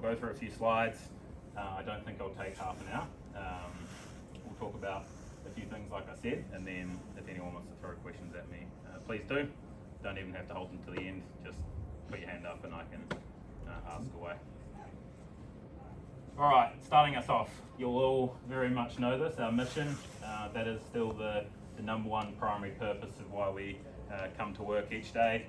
go through a few slides. I don't think I'll take half an hour. We'll talk about a few things like I said, and then if anyone wants to throw questions at me, please do. Don't even have to hold them to the end, just put your hand up and I can ask away. All right, starting us off, you'll all very much know this, our mission. That is still the number one primary purpose of why we come to work each day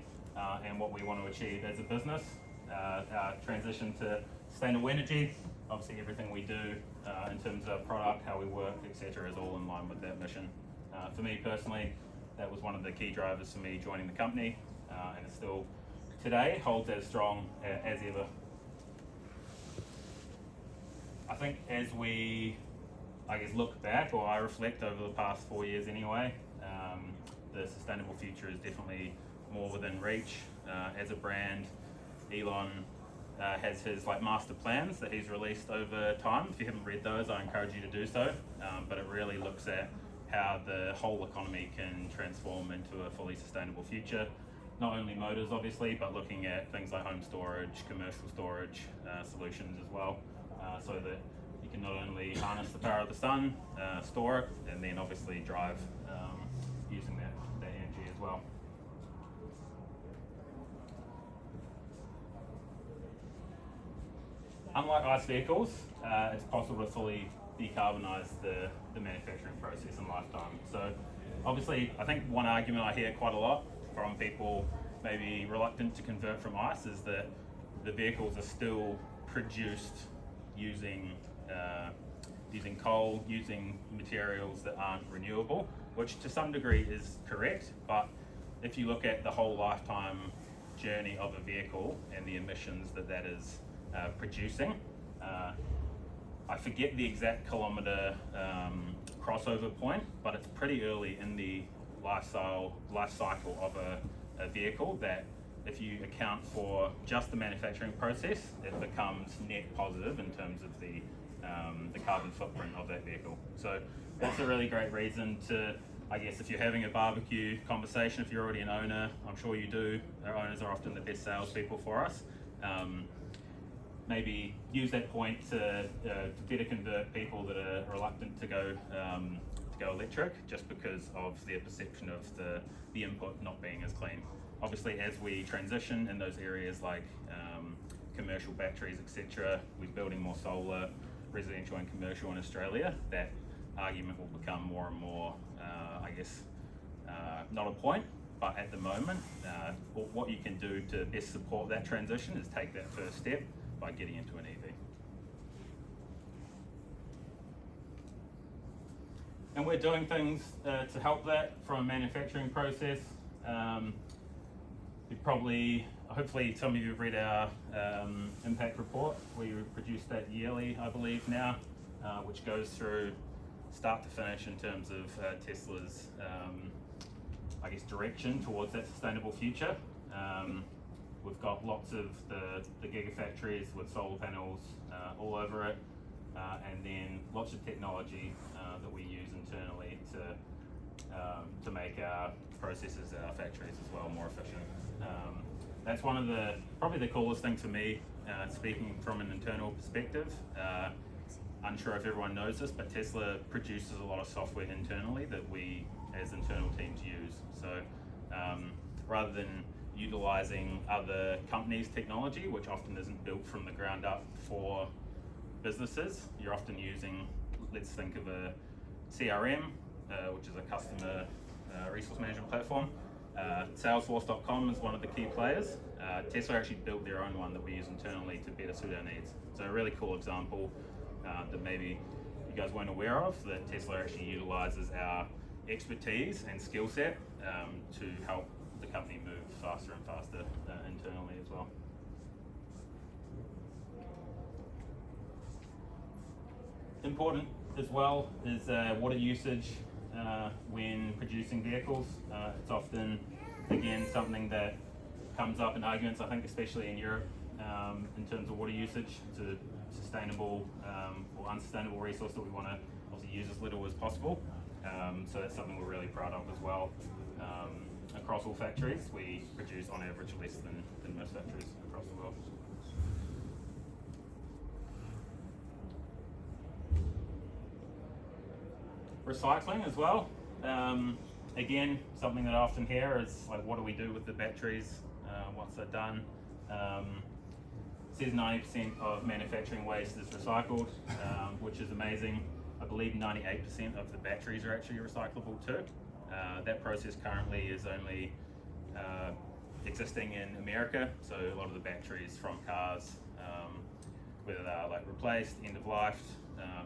and what we want to achieve as a business. Our transition to sustainable energy, obviously everything we do in terms of product, how we work, etc. is all in line with that mission. For me personally, that was one of the key drivers for me joining the company, and it still today holds as strong as ever. I think as we, look back, or I reflect over the past 4 years anyway, the sustainable future is definitely more within reach. As a brand, Elon has his master plans that he's released over time. If you haven't read those, I encourage you to do so. But it really looks at how the whole economy can transform into a fully sustainable future. Not only motors, obviously, but looking at things like home storage, commercial storage solutions as well, so that you can not only harness the power of the sun, store it, and then obviously drive using that energy as well. Unlike ICE vehicles, it's possible to fully decarbonise the manufacturing process in lifetime. So obviously, I think one argument I hear quite a lot from people maybe reluctant to convert from ICE is that the vehicles are still produced using coal, using materials that aren't renewable, which to some degree is correct, but if you look at the whole lifetime journey of a vehicle and the emissions that is producing, I forget the exact kilometre crossover point, but it's pretty early in the life cycle of a vehicle that if you account for just the manufacturing process, it becomes net positive in terms of the carbon footprint of that vehicle. So that's a really great reason to, if you're having a barbecue conversation, if you're already an owner, I'm sure you do, our owners are often the best salespeople for us. Maybe use that point to better convert people that are reluctant to go electric, just because of their perception of the input not being as clean. Obviously, as we transition in those areas like commercial batteries, etc., we're building more solar, residential and commercial in Australia. That argument will become more and more, not a point, but at the moment, what you can do to best support that transition is take that first step by getting into an EV. And we're doing things to help that from a manufacturing process. Hopefully some of you have read our impact report. We produce that yearly, I believe now, which goes through start to finish in terms of Tesla's, direction towards that sustainable future. We've got lots of the gigafactories with solar panels all over it, and then lots of technology that we use internally to make our processes at our factories as well more efficient. That's one of probably the coolest thing for me, speaking from an internal perspective. Unsure if everyone knows this, but Tesla produces a lot of software internally that we as internal teams use. So rather than utilizing other companies' technology, which often isn't built from the ground up for businesses, you're often using, let's think of a CRM, which is a customer resource management platform. Salesforce.com is one of the key players. Tesla actually built their own one that we use internally to better suit our needs. So a really cool example that maybe you guys weren't aware of, that Tesla actually utilizes our expertise and skill set to help the company move faster and faster internally as well. Important as well is water usage when producing vehicles. It's often, again, something that comes up in arguments, I think especially in Europe, in terms of water usage. It's a sustainable or unsustainable resource that we want to obviously use as little as possible. So that's something we're really proud of as well. Across all factories, we produce on average less than most factories across the world. recycling as well. Again, something that I often hear is like, what do we do with the batteries once they're done? Says 90% of manufacturing waste is recycled, which is amazing. I believe 98% of the batteries are actually recyclable too. That process currently is only existing in America, so a lot of the batteries from cars, whether they're like replaced, end of life,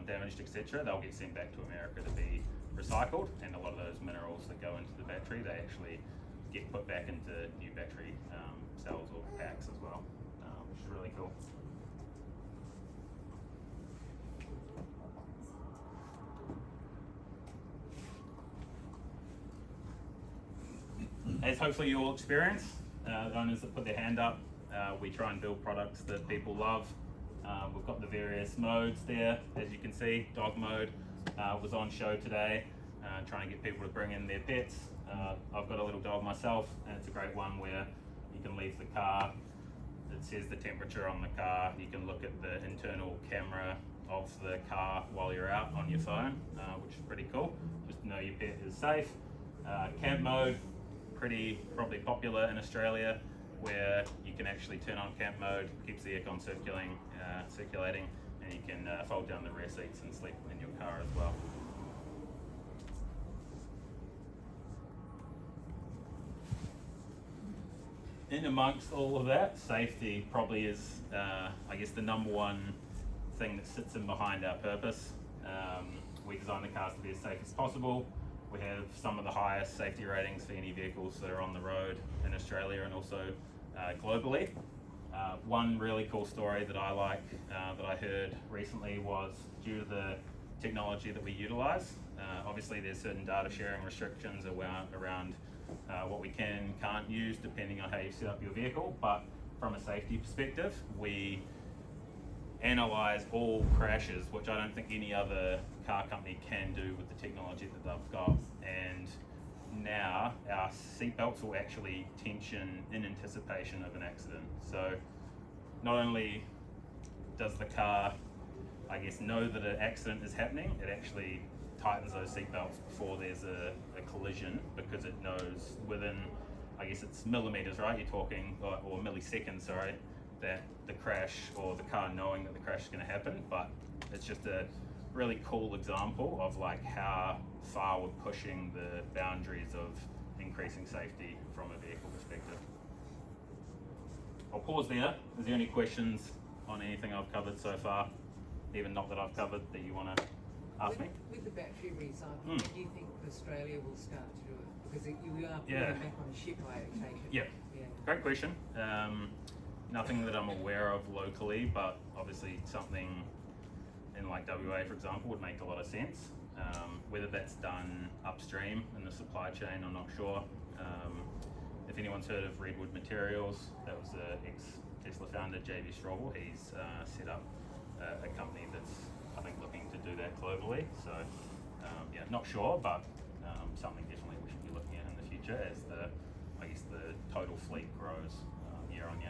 damaged, etc., they'll get sent back to America to be recycled, and a lot of those minerals that go into the battery, they actually get put back into new battery cells or packs as well, which is really cool. As hopefully you all experience, the owners that put their hand up, we try and build products that people love. We've got the various modes there, as you can see. Dog mode was on show today, trying to get people to bring in their pets. I've got a little dog myself, and it's a great one where you can leave the car. It says the temperature on the car. You can look at the internal camera of the car while you're out on your phone, which is pretty cool. Just to know your pet is safe. Camp mode, probably popular in Australia, where you can actually turn on camp mode, keeps the aircon circulating, and you can fold down the rear seats and sleep in your car as well. In amongst all of that, safety probably is, I guess, the number one thing that sits in behind our purpose. We design the cars to be as safe as possible. We have some of the highest safety ratings for any vehicles that are on the road in Australia and also globally. One really cool story that I like, that I heard recently, was due to the technology that we utilize. Obviously there's certain data sharing restrictions around what we can and can't use depending on how you set up your vehicle, but from a safety perspective, we analyze all crashes, which I don't think any other car company can do with the technology that they've got. And now our seatbelts will actually tension in anticipation of an accident. So not only does the car, I guess, know that an accident is happening, it actually tightens those seatbelts before there's a collision, because it knows within, I guess it's millimeters, right? You're talking, or milliseconds, sorry, that the crash, or the car knowing that the crash is going to happen. But it's just a really cool example of like how far we're pushing the boundaries of increasing safety from a vehicle perspective. I'll pause there. Is there any questions on anything I've covered so far, even not that I've covered, that you want to ask me? With the battery recycling, do you think Australia will start to do it? Because you are putting it back on a ship, I take it. Yeah. Great question. Nothing that I'm aware of locally, but obviously something in like WA, for example, would make a lot of sense. Whether that's done upstream in the supply chain, I'm not sure. If anyone's heard of Redwood Materials, that was the ex-Tesla founder, JB Straubel. He's set up a company that's, I think, looking to do that globally. So, yeah, not sure, but something definitely we should be looking at in the future as the total fleet grows year on year.